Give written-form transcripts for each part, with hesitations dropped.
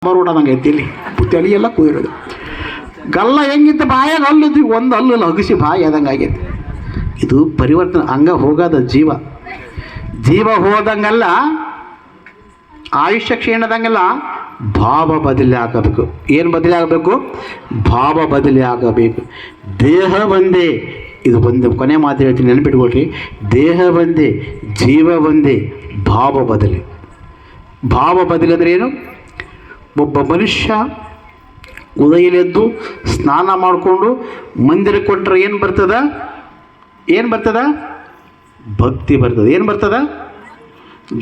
ಮರೋಡದಂಗೆ ಐತಿ ಇಲ್ಲಿ ತಲೆ ಎಲ್ಲ ಕೂದಿರೋದು. ಗಲ್ಲ ಹೆಂಗಿತ್ತು ಬಾಯಾಗ ಅಲ್ಲಿದ್ದು ಒಂದು ಅಲ್ಲಲ್ಲಿ ಅಗಸಿ ಬಾಯಿ ಆದಂಗೆ ಆಗೈತಿ. ಇದು ಪರಿವರ್ತನೆ ಹಂಗ ಹೋಗೋದ ಜೀವ. ಜೀವ ಹೋದಂಗೆಲ್ಲ ಆಯುಷ್ಯ ಕ್ಷೀಣದಂಗೆಲ್ಲ ಭಾವ ಬದಲಿ ಆಗಬೇಕು. ಏನು ಬದಲಿ ಆಗಬೇಕು? ಭಾವ ಬದಲಿ ಆಗಬೇಕು. ದೇಹ ಒಂದೇ, ಇದು ಒಂದು ಕೊನೆ ಮಾತು ಹೇಳ್ತೀನಿ ನೆನಪಿಟ್ಕೊಳ್ರಿ. ದೇಹ ಒಂದೇ, ಜೀವ ಒಂದೇ, ಭಾವ ಬದಲಿ. ಭಾವ ಬದಲಿ ಅಂದರೆ ಏನು? ಒಬ್ಬ ಮನುಷ್ಯ ಉದಯಲೆದ್ದು ಸ್ನಾನ ಮಾಡಿಕೊಂಡು ಮಂದಿರಕ್ಕೆ ಕೊಟ್ಟರೆ ಏನು ಬರ್ತದ? ಏನು ಬರ್ತದ? ಭಕ್ತಿ ಬರ್ತದೆ. ಏನು ಬರ್ತದ?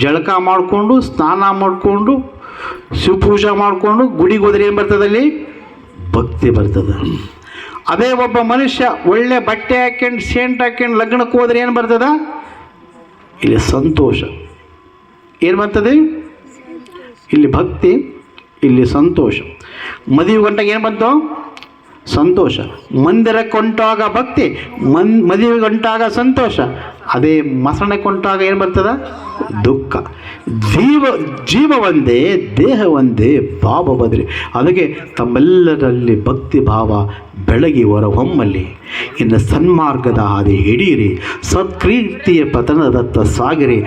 ಜಳಕ ಮಾಡಿಕೊಂಡು ಸ್ನಾನ ಮಾಡಿಕೊಂಡು ಶಿವಪೂಜೆ ಮಾಡಿಕೊಂಡು ಗುಡಿಗೆ ಹೋದ್ರೆ ಏನು ಬರ್ತದಲ್ಲಿ? ಭಕ್ತಿ ಬರ್ತದೆ. ಅದೇ ಒಬ್ಬ ಮನುಷ್ಯ ಒಳ್ಳೆ ಬಟ್ಟೆ ಹಾಕ್ಯಂಡು ಸೆಂಟ್ ಹಾಕ್ಯಂಡು ಲಗ್ನಕ್ಕೆ ಹೋದ್ರೆ ಏನು ಬರ್ತದ? ಇಲ್ಲಿ ಸಂತೋಷ. ಏನು ಬರ್ತದೆ? ಇಲ್ಲಿ ಭಕ್ತಿ, ಇಲ್ಲಿ ಸಂತೋಷ. ಮದುವೆ ಗಂಟಾಗ ಏನು ಬಂತು? ಸಂತೋಷ. ಮಂದಿರಕ್ಕೆ ಹೊಂಟಾಗ ಭಕ್ತಿ, ಮದುವೆ ಗಂಟಾಗ ಸಂತೋಷ. ಅದೇ ಮಸಣೆ ಕೊಂಟಾಗ ಏನು ಬರ್ತದ? ದುಃಖ. ಜೀವ ಒಂದೇ, ದೇಹ ಒಂದೇ, ಭಾವ ಬದಲಿ. ಅದಕ್ಕೆ ತಮ್ಮೆಲ್ಲರಲ್ಲಿ ಭಕ್ತಿ ಭಾವ ಬೆಳಗಿ ಹೊರಹೊಮ್ಮಲಿ. ಇನ್ನು ಸನ್ಮಾರ್ಗದ ಹಾದಿ ಹಿಡಿಯಿರಿ, ಸತ್ಕೀರ್ತಿಯ ಪತನದತ್ತ ಸಾಗಿರಿ.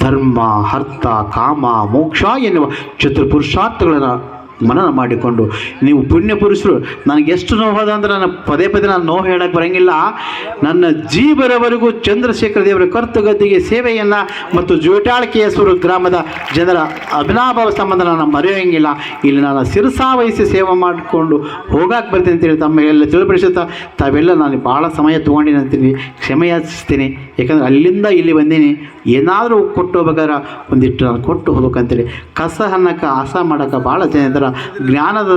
ಧರ್ಮ, ಅರ್ಥ, ಕಾಮ, ಮೋಕ್ಷ ಎನ್ನುವ ಚತುರ್ಪುರುಷಾರ್ಥಗಳನ್ನು ಮನನ ಮಾಡಿಕೊಂಡು ನೀವು ಪುಣ್ಯ ಪುರುಷರು. ನನಗೆ ಎಷ್ಟು ನೋವಾದ ಅಂದರೆ ನಾನು ಪದೇ ನಾನು ನೋವು ಹೇಳಕ್ಕೆ ಬರೋಂಗಿಲ್ಲ. ನನ್ನ ಜೀವನವರೆಗೂ ಚಂದ್ರಶೇಖರ ದೇವರ ಕರ್ತುಗದ್ದಿಗೆ ಸೇವೆಯನ್ನು ಮತ್ತು ಜೋಟಾಳಕೇಶ್ವರ ಗ್ರಾಮದ ಜನರ ಅಭಿನಾಭಾವ ಸಂಬಂಧ ನಾನು ಮರೆಯೋಂಗಿಲ್ಲ. ಇಲ್ಲಿ ನಾನು ಶಿರಸಾವಹಿಸಿ ಸೇವೆ ಮಾಡಿಕೊಂಡು ಹೋಗಕ್ಕೆ ಬರ್ತೀನಿ ಅಂತೇಳಿ ತಮ್ಮ ಎಲ್ಲ ತಿಳಿಪಡಿಸುತ್ತಾ ತಾವೆಲ್ಲ ನಾನು ಭಾಳ ಸಮಯ ತೊಗೊಂಡಿನಿ ಅಂತೀನಿ, ಕ್ಷಮೆ ಯಾಚಿಸ್ತೀನಿ. ಯಾಕಂದರೆ ಅಲ್ಲಿಂದ ಇಲ್ಲಿ ಬಂದೀನಿ. ಏನಾದರೂ ಕೊಟ್ಟು ಹೋಗ್ಬೇಕಾದ್ರೆ ಒಂದಿಟ್ಟು ನಾನು ಕೊಟ್ಟು ಹೋಗ್ಬೇಕಂತೇಳಿ ಕಸ ಅನ್ನಕ್ಕೆ ಆಸ ಮಾಡೋಕ್ಕೆ ಭಾಳ ಜನ ಇದ್ದಾರೆ. ಜ್ಞಾನದ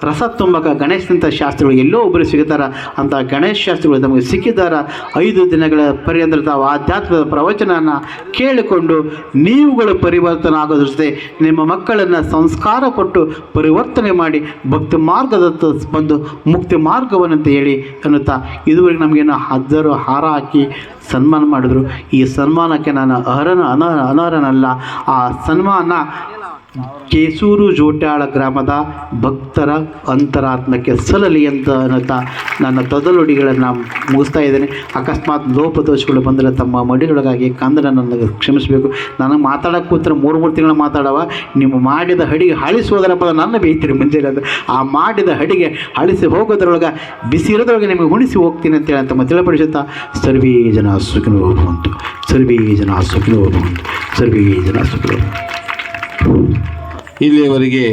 ರಸ ತುಂಬಕ ಗಣೇಶನಂಥ ಶಾಸ್ತ್ರಿಗಳು ಎಲ್ಲೋ ಒಬ್ಬರು ಸಿಗುತ್ತಾರೆ. ಅಂತ ಗಣೇಶ ಶಾಸ್ತ್ರಿಗಳು ನಮಗೆ ಸಿಕ್ಕಿದ್ದಾರೆ. 5 ದಿನಗಳ ಪರ್ಯಂತರ ತಾವು ಆಧ್ಯಾತ್ಮದ ಪ್ರವಚನವನ್ನು ಕೇಳಿಕೊಂಡು ನೀವುಗಳು ಪರಿವರ್ತನೆ ಆಗೋದ್ರ ಜೊತೆ ನಿಮ್ಮ ಮಕ್ಕಳನ್ನು ಸಂಸ್ಕಾರ ಕೊಟ್ಟು ಪರಿವರ್ತನೆ ಮಾಡಿ ಭಕ್ತಿ ಮಾರ್ಗದತ್ತ ಬಂದು ಮುಕ್ತಿ ಮಾರ್ಗವನ್ನಂತ ಹೇಳಿ ಅನ್ನುತ್ತಾ ಇದುವರೆಗೆ ನಮಗೇನು 10 ಹಾರ ಹಾಕಿ ಸನ್ಮಾನ ಮಾಡಿದ್ರು. ಈ ಸನ್ಮಾನಕ್ಕೆ ನಾನು ಅನರ್ಹನಲ್ಲ. ಆ ಸನ್ಮಾನ ಕೇಸೂರು ಜೋಟ್ಯಾಳ ಗ್ರಾಮದ ಭಕ್ತರ ಅಂತರಾತ್ಮಕ್ಕೆ ಸಲ್ಲಲಿ ಅಂತ ಅನ್ನುತ್ತಾ ನನ್ನ ತೊದಲುಡಿಗಳನ್ನು ಮುಗಿಸ್ತಾ ಇದ್ದೇನೆ. ಅಕಸ್ಮಾತ್ ಲೋಪದೋಷಗಳು ಬಂದರೆ ತಮ್ಮ ಮಡಿಗಳಾಗಿ ಕಂದನ ನನಗೆ ಕ್ಷಮಿಸಬೇಕು. ನನಗೆ ಮಾತಾಡೋಕ್ಕೆ ಕೂತ್ರೆ 3 ತಿಂಗಳು ಮಾತಾಡವ. ನೀವು ಮಾಡಿದ ಅಡಿಗೆ ಅಳಿಸೋದರ ಪದ ನನ್ನ ಬೇಯ್ತೀರಿ ಮುಂಜಾನೆ. ಅದು ಆ ಮಾಡಿದ ಅಡಿಗೆ ಅಳಿಸಿ ಹೋಗೋದ್ರೊಳಗೆ ಬಿಸಿ ಇರೋದ್ರೊಳಗೆ ನಿಮಗೆ ಉಣಿಸಿ ಹೋಗ್ತೀನಿ ಅಂತೇಳಿ ಅಂತ ತಿಳಿಪಡಿಸುತ್ತಾ ಸರ್ವೇ ಜನ ಸುಖಿನೋ ಭವಂತು, ಸರ್ವೇ ಜನ ಸುಖಿನೋ ಭವಂತು, ಸರ್ವೇ ಜನ ಸುಖಿನೋ. ಇಲ್ಲಿಯವರೆಗೆ